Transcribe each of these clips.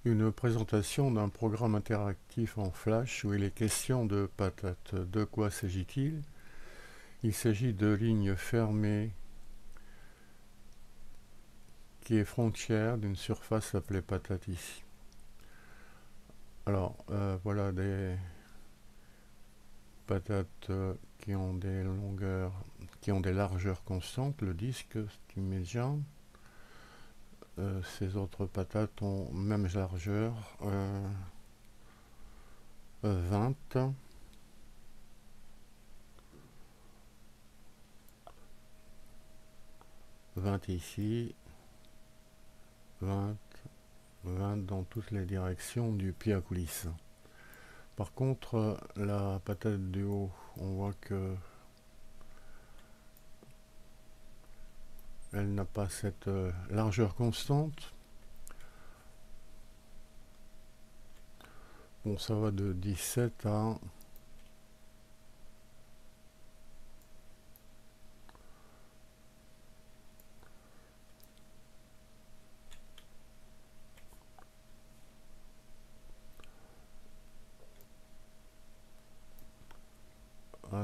Une présentation d'un programme interactif en Flash où il est question de patates. De quoi s'agit-il? Il s'agit de lignes fermées qui est frontière d'une surface appelée patate ici. Alors, voilà des patates qui ont des longueurs, qui ont des largeurs constantes. Le disque, c'est immédiat. Ces autres patates ont même largeur, 20. 20 ici, 20, 20 dans toutes les directions du pied à coulisse. Par contre, la patate du haut, on voit que elle n'a pas cette largeur constante. Bon, ça va de 17 à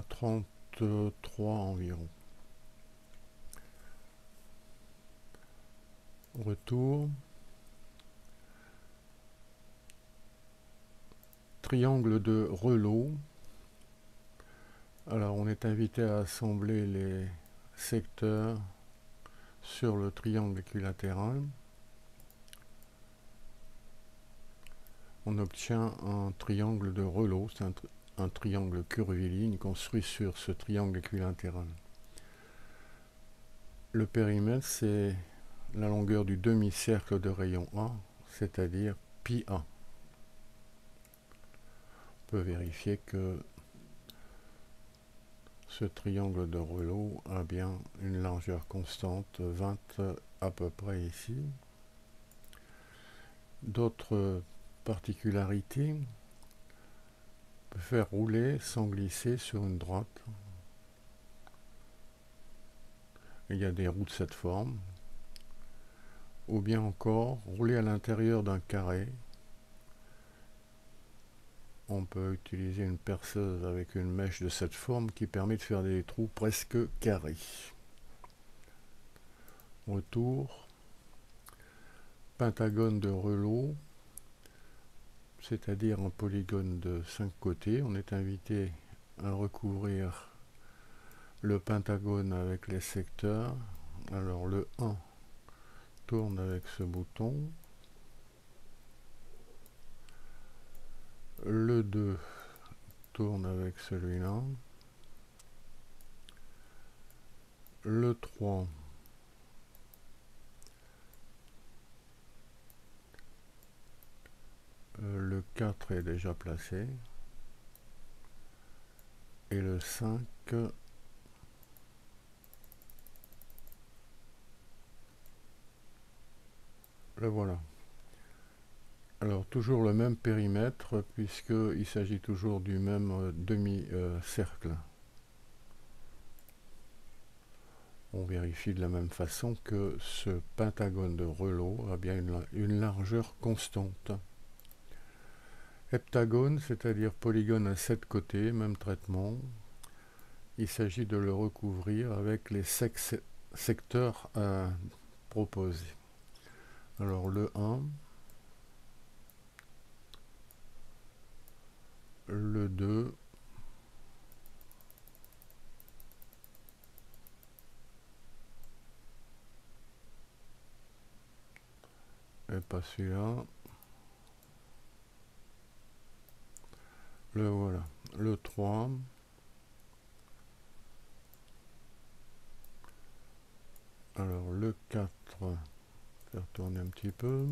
33 environ. Retour. Triangle de Reuleaux. Alors, on est invité à assembler les secteurs sur le triangle équilatéral. On obtient un triangle de Reuleaux, c'est un triangle curviligne construit sur ce triangle équilatéral. Le périmètre, c'est la longueur du demi-cercle de rayon A, c'est-à-dire pi A. On peut vérifier que ce triangle de Reuleaux a bien une largeur constante, 20 à peu près ici. D'autres particularités, on peut faire rouler sans glisser sur une droite. Il y a des roues de cette forme. Ou bien encore rouler à l'intérieur d'un carré. On peut utiliser une perceuse avec une mèche de cette forme qui permet de faire des trous presque carrés. Retour. Pentagone de Reuleaux, c'est-à-dire un polygone de 5 côtés. On est invité à recouvrir le pentagone avec les secteurs. Alors le 1 tourne avec ce bouton. Le 2 tourne avec celui-là. Le 3 le 4 est déjà placé. Et le 5 le voilà. Alors toujours le même périmètre puisqu'il s'agit toujours du même demi-cercle. On vérifie de la même façon que ce pentagone de Reuleaux a bien une largeur constante. Heptagone, c'est-à-dire polygone à 7 côtés, même traitement. Il s'agit de le recouvrir avec les secteurs proposés. Alors le 1, le 2, et pas celui-là. Le voilà. Le 3. Alors le 4, faire tourner un petit peu.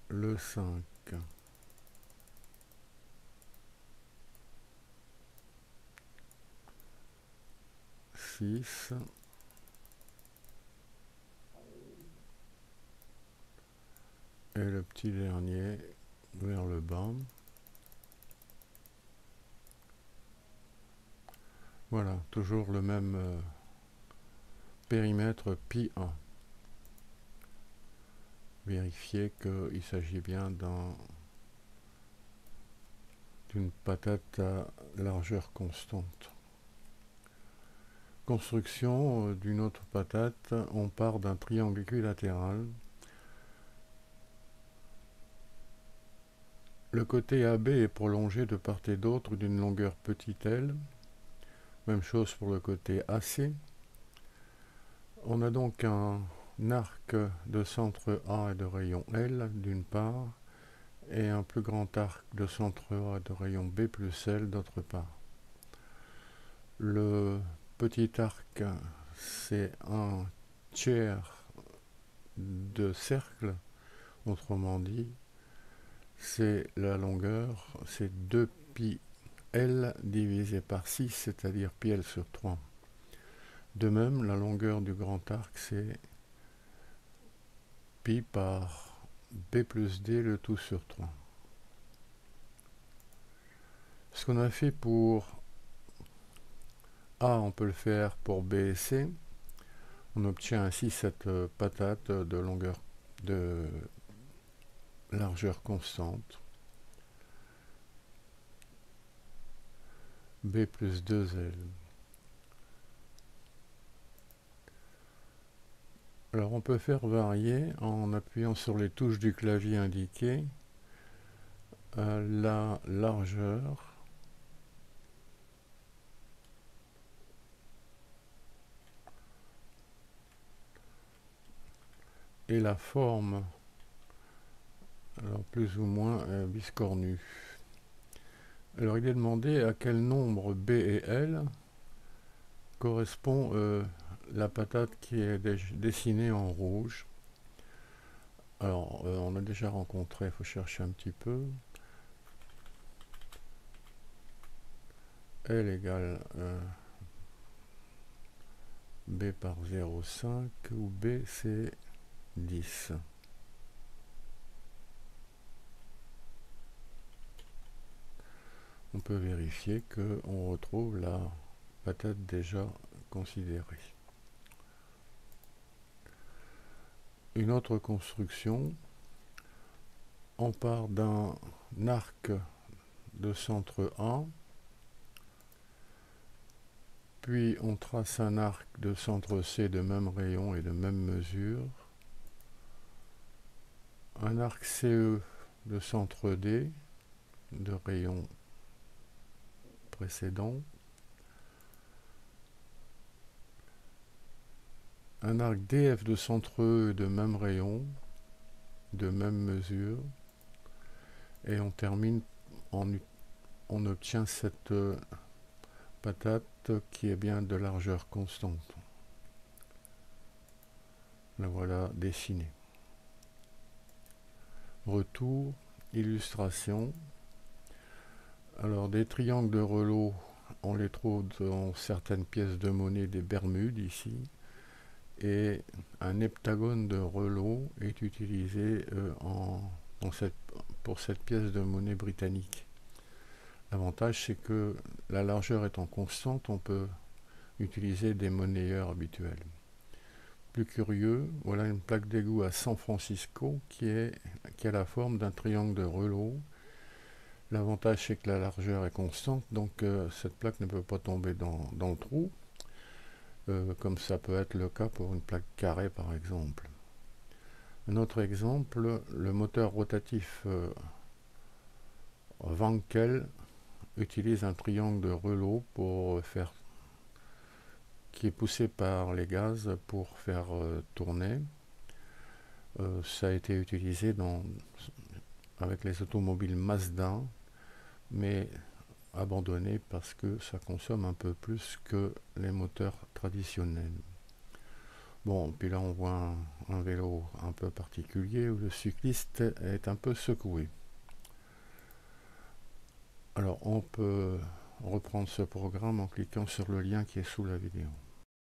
Le 5. 6. Et le petit dernier vers le bas. Voilà, toujours le même périmètre pi 1. Vérifier qu'il s'agit bien d'une patate à largeur constante. Construction d'une autre patate, on part d'un triangle équilatéral. Le côté AB est prolongé de part et d'autre d'une longueur petit l. Même chose pour le côté AC. On a donc un arc de centre A et de rayon L d'une part, et un plus grand arc de centre A de rayon B plus L d'autre part. Le petit arc, c'est un tiers de cercle, autrement dit, c'est la longueur, c'est 2 pi L divisé par 6, c'est-à-dire pi L sur 3. De même, la longueur du grand arc, c'est pi par B plus D, le tout sur 3. Ce qu'on a fait pour A, on peut le faire pour B et C. On obtient ainsi cette patate de longueur de largeur constante. B plus 2L. Alors on peut faire varier en appuyant sur les touches du clavier indiquées la largeur et la forme, alors plus ou moins biscornue. Alors il est demandé à quel nombre B et L correspond la patate qui est dessinée en rouge. Alors on a déjà rencontré, il faut chercher un petit peu. L égale B par 0,5 où B c'est 10. On peut vérifier qu'on retrouve la patate déjà considérée. Une autre construction, on part d'un arc de centre A, puis on trace un arc de centre C de même rayon et de même mesure, un arc CE de centre D de rayon précédent, un arc DF de centre E de même rayon, de même mesure, et on termine, on obtient cette patate qui est bien de largeur constante. La voilà dessinée. Retour, illustration. Alors des triangles de Reuleaux, on les trouve dans certaines pièces de monnaie des Bermudes ici, et un heptagone de Reuleaux est utilisé pour cette pièce de monnaie britannique. L'avantage, c'est que la largeur étant constante, on peut utiliser des monnayeurs habituels. Plus curieux, voilà une plaque d'égout à San Francisco qui a la forme d'un triangle de Reuleaux. L'avantage, c'est que la largeur est constante, donc cette plaque ne peut pas tomber dans le trou, comme ça peut être le cas pour une plaque carrée par exemple. Un autre exemple, le moteur rotatif Wankel utilise un triangle de Reuleaux qui est poussé par les gaz pour faire tourner. Ça a été utilisé avec les automobiles Mazda, mais abandonné parce que ça consomme un peu plus que les moteurs traditionnels. Bon, puis là on voit un vélo un peu particulier où le cycliste est un peu secoué. Alors on peut reprendre ce programme en cliquant sur le lien qui est sous la vidéo.